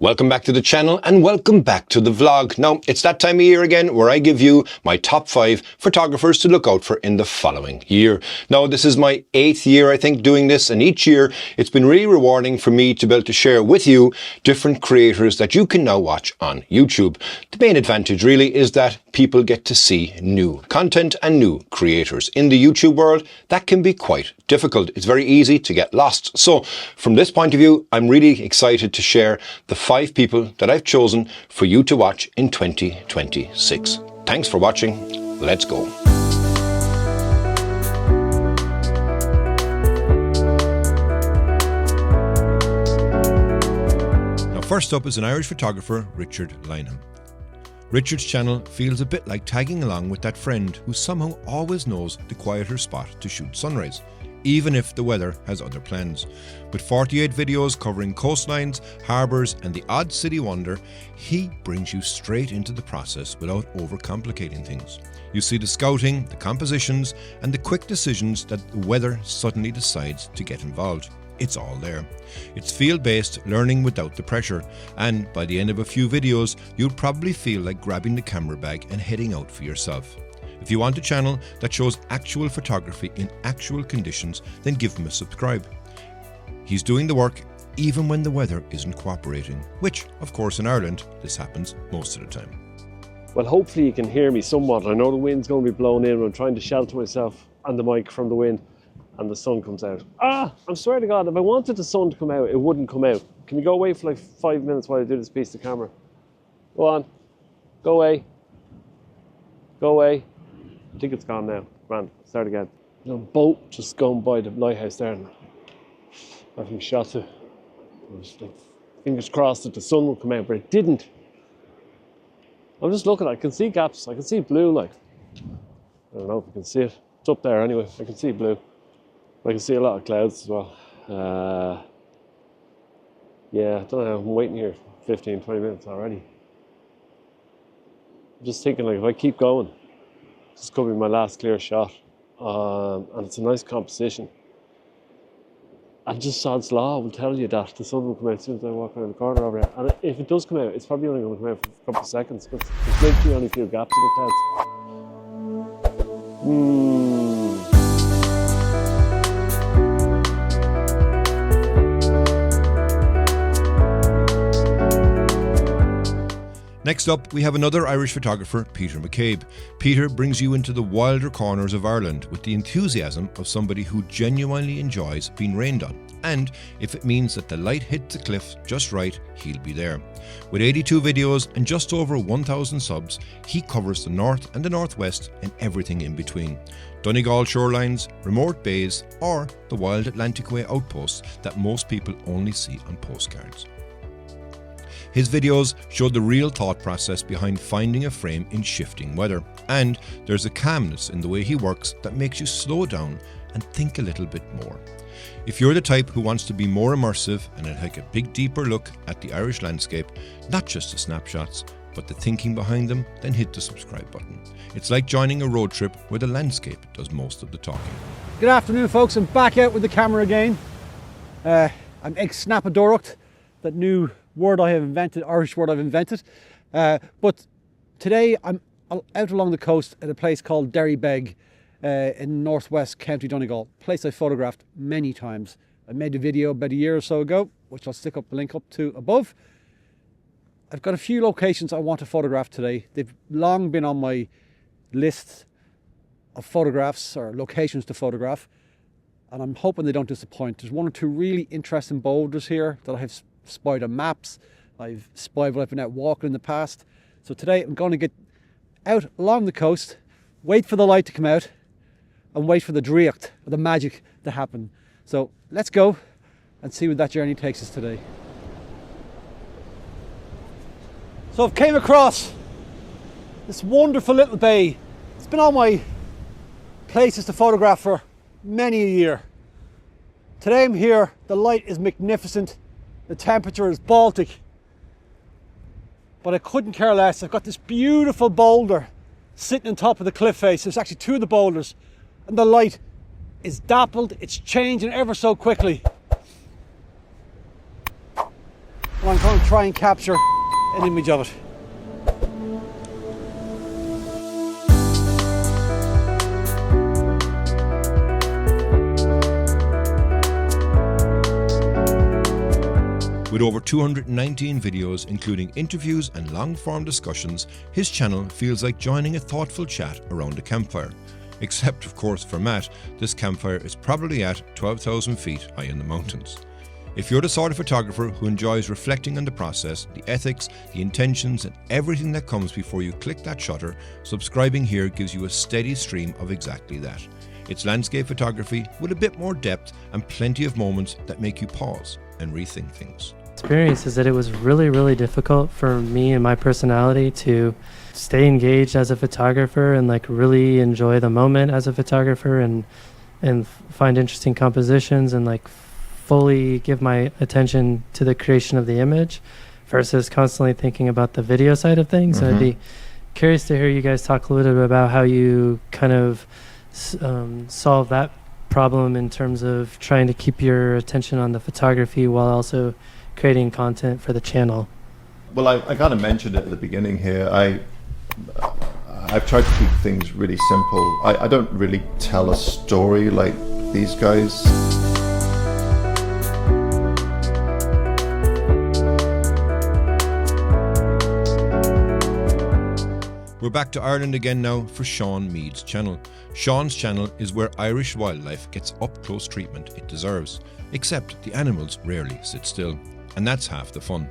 Welcome back to the channel and welcome back to the vlog. Now, it's that time of year again where I give you my top 5 photographers to look out for in the following year. Now, this is my 8th year, I think, doing this, and each year it's been really rewarding for me to be able to share with you different creators that you can now watch on YouTube. The main advantage really is that people get to see new content and new creators. In the YouTube world, that can be quite difficult. It's very easy to get lost. So, from this point of view, I'm really excited to share the 5 people that I've chosen for you to watch in 2026. Thanks for watching. Let's go. Now, first up is an Irish photographer, Richard Linham. Richard's channel feels a bit like tagging along with that friend who somehow always knows the quieter spot to shoot sunrise, even if the weather has other plans. With 48 videos covering coastlines, harbours and the odd city wonder, he brings you straight into the process without overcomplicating things. You see the scouting, the compositions and the quick decisions that the weather suddenly decides to get involved. It's all there. It's field-based learning without the pressure, and by the end of a few videos, you'll probably feel like grabbing the camera bag and heading out for yourself. If you want a channel that shows actual photography in actual conditions, then give him a subscribe. He's doing the work even when the weather isn't cooperating, which, of course, in Ireland, this happens most of the time. Well, hopefully you can hear me somewhat. I know the wind's going to be blowing in, but I'm trying to shelter myself and the mic from the wind, and the sun comes out. I swear to God, if I wanted the sun to come out, it wouldn't come out. Can you go away for like 5 minutes while I do this piece of camera? Go on. Go away. Go away. I think it's gone now. Man, start again. The boat just going by the lighthouse there, and I think shot it. I was like, fingers crossed that the sun will come out, but it didn't. I'm just looking, I can see gaps, I can see blue, like, I don't know if you can see it. It's up there anyway, I can see blue. I can see a lot of clouds as well. Yeah, I don't know, I'm waiting here 15, 20 minutes already. I'm just thinking, like, if I keep going, this could be my last clear shot. And it's a nice composition. And just Sod's Law will tell you that the sun will come out as soon as I walk around the corner over there. And if it does come out, it's probably only going to come out for a couple of seconds, because there's literally only a few gaps in the clouds. Next up, we have another Irish photographer, Peter McCabe. Peter brings you into the wilder corners of Ireland with the enthusiasm of somebody who genuinely enjoys being rained on. And if it means that the light hits the cliff just right, he'll be there. With 82 videos and just over 1,000 subs, he covers the north and the northwest and everything in between. Donegal shorelines, remote bays, or the wild Atlantic Way outposts that most people only see on postcards. His videos show the real thought process behind finding a frame in shifting weather, and there's a calmness in the way he works that makes you slow down and think a little bit more. If you're the type who wants to be more immersive and take a big deeper look at the Irish landscape, not just the snapshots, but the thinking behind them, then hit the subscribe button. It's like joining a road trip where the landscape does most of the talking. Good afternoon, folks. I'm back out with the camera again. I'm ex-snapadorach, that new word I have invented, Irish word I've invented. But today I'm out along the coast at a place called Derrybeg in northwest County Donegal, a place I photographed many times. I made a video about a year or so ago, which I'll stick up the link up to above. I've got a few locations I want to photograph today. They've long been on my list of photographs or locations to photograph, and I'm hoping they don't disappoint. There's one or two really interesting boulders here that I have spied on maps. I've spied when I've been out walking in the past. So today I'm going to get out along the coast, wait for the light to come out, and wait for the dreacht, or the magic, to happen. So let's go and see where that journey takes us today. So I've came across this wonderful little bay. It's been on my places to photograph for many a year. Today I'm here, the light is magnificent, the temperature is Baltic, but I couldn't care less. I've got this beautiful boulder sitting on top of the cliff face. There's actually two of the boulders, and the light is dappled, it's changing ever so quickly. And I'm going to try and capture an image of it. With over 219 videos, including interviews and long-form discussions, his channel feels like joining a thoughtful chat around a campfire. Except, of course, for Matt, this campfire is probably at 12,000 feet high in the mountains. If you're the sort of photographer who enjoys reflecting on the process, the ethics, the intentions, and everything that comes before you click that shutter, subscribing here gives you a steady stream of exactly that. It's landscape photography with a bit more depth and plenty of moments that make you pause and rethink things. Experience is that it was really difficult for me and my personality to stay engaged as a photographer and like really enjoy the moment as a photographer and find interesting compositions and like fully give my attention to the creation of the image versus constantly thinking about the video side of things. Mm-hmm. And I'd be curious to hear you guys talk a little bit about how you kind of solve that problem in terms of trying to keep your attention on the photography while also creating content for the channel. Well, I kind of mentioned it at the beginning here. I've tried to keep things really simple. I don't really tell a story like these guys. We're back to Ireland again now for Shaun Meade's channel. Shaun's channel is where Irish wildlife gets up-close treatment it deserves, except the animals rarely sit still, and that's half the fun.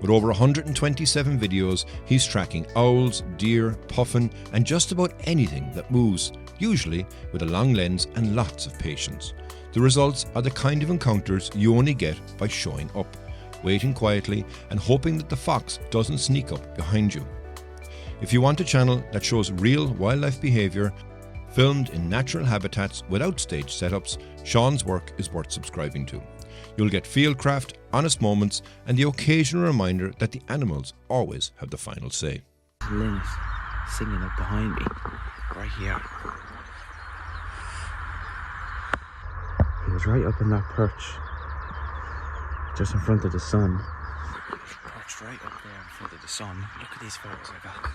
With over 127 videos, he's tracking owls, deer, puffin, and just about anything that moves, usually with a long lens and lots of patience. The results are the kind of encounters you only get by showing up, waiting quietly and hoping that the fox doesn't sneak up behind you. If you want a channel that shows real wildlife behaviour, filmed in natural habitats without stage setups, Shaun's work is worth subscribing to. You'll get fieldcraft, honest moments, and the occasional reminder that the animals always have the final say. Linus singing up behind me, right here. He was right up in that perch, just in front of the sun. Perched right up there in front of the sun. Look at these photos I got.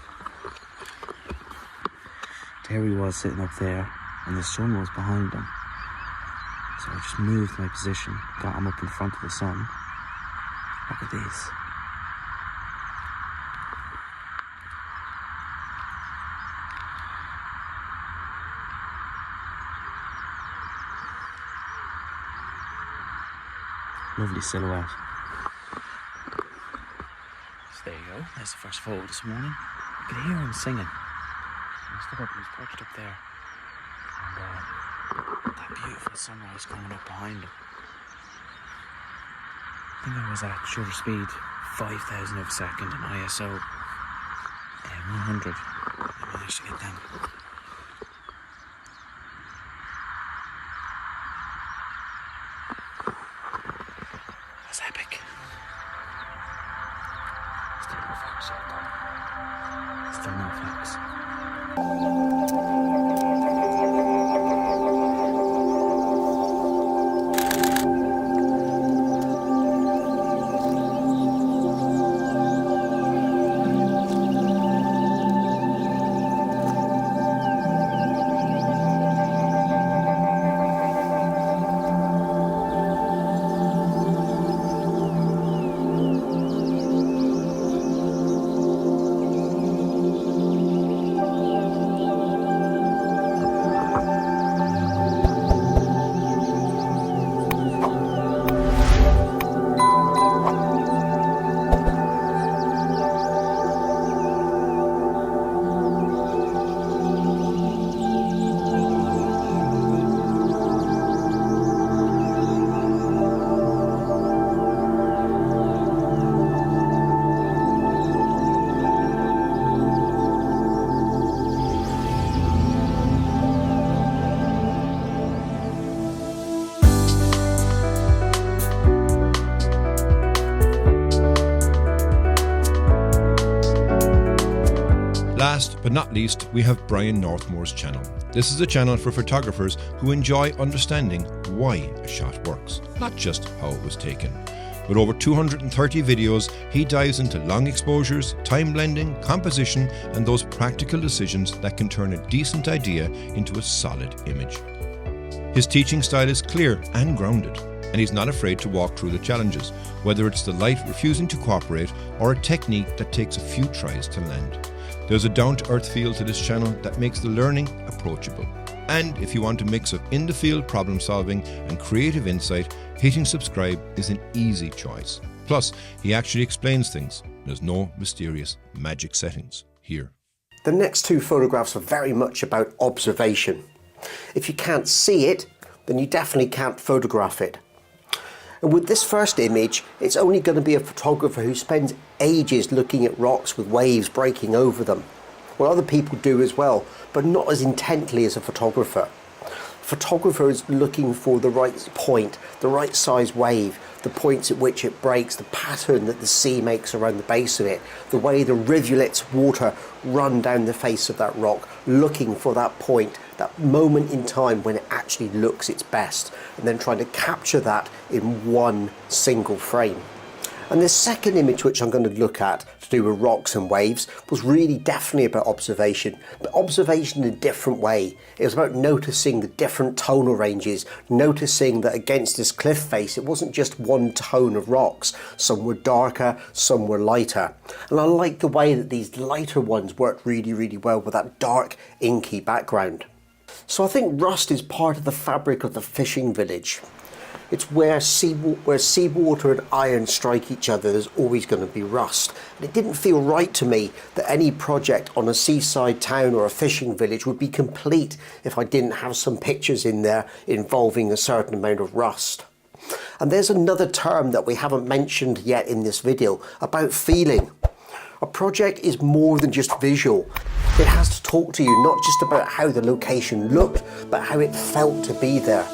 There he was sitting up there, and the sun was behind him. So I just moved my position, got him up in front of the sun. Look at these. Lovely silhouette. So there you go, that's the first photo this morning. You could hear him singing. He stood up, he was perched up there. And that beautiful sunrise coming up behind him. I think I was at shutter speed 5,000 of a second and ISO 100. I managed to get them. That's epic. Still no fox yet though. Still no fox. Last but not least, we have Brian Northmore's channel. This is a channel for photographers who enjoy understanding why a shot works, not just how it was taken. With over 230 videos, he dives into long exposures, time blending, composition, and those practical decisions that can turn a decent idea into a solid image. His teaching style is clear and grounded, and he's not afraid to walk through the challenges, whether it's the light refusing to cooperate or a technique that takes a few tries to land. There's a down-to-earth feel to this channel that makes the learning approachable. And if you want a mix of in-the-field problem solving and creative insight, hitting subscribe is an easy choice. Plus, he actually explains things. There's no mysterious magic settings here. The next two photographs are very much about observation. If you can't see it, then you definitely can't photograph it. And with this first image, it's only going to be a photographer who spends ages looking at rocks with waves breaking over them. Well, other people do as well, but not as intently as a photographer. A photographer is looking for the right point, the right size wave, the points at which it breaks, the pattern that the sea makes around the base of it, the way the rivulets water run down the face of that rock, looking for that point, that moment in time when it actually looks its best, and then trying to capture that in one single frame. And the second image which I'm going to look at to do with rocks and waves was really definitely about observation, but observation in a different way. It was about noticing the different tonal ranges, noticing that against this cliff face it wasn't just one tone of rocks. Some were darker, some were lighter. And I like the way that these lighter ones worked really, really well with that dark, inky background. So I think rust is part of the fabric of the fishing village. It's where seawater and iron strike each other, there's always going to be rust. And it didn't feel right to me that any project on a seaside town or a fishing village would be complete if I didn't have some pictures in there involving a certain amount of rust. And there's another term that we haven't mentioned yet in this video, about feeling. A project is more than just visual. It has to talk to you, not just about how the location looked, but how it felt to be there.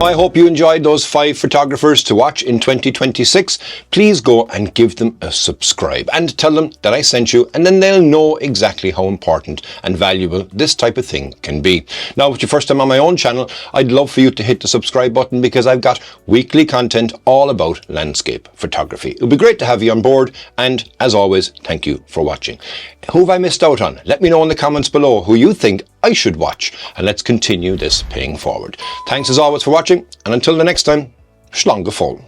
I hope you enjoyed those 5 photographers to watch in 2026. Please go and give them a subscribe and tell them that I sent you, and then they'll know exactly how important and valuable this type of thing can be. Now, if it's your first time on my own channel, I'd love for you to hit the subscribe button because I've got weekly content all about landscape photography. It would be great to have you on board, and as always, thank you for watching. Who have I missed out on? Let me know in the comments below who you think I should watch, and let's continue this paying forward. Thanks as always for watching, and until the next time, slán go fóill.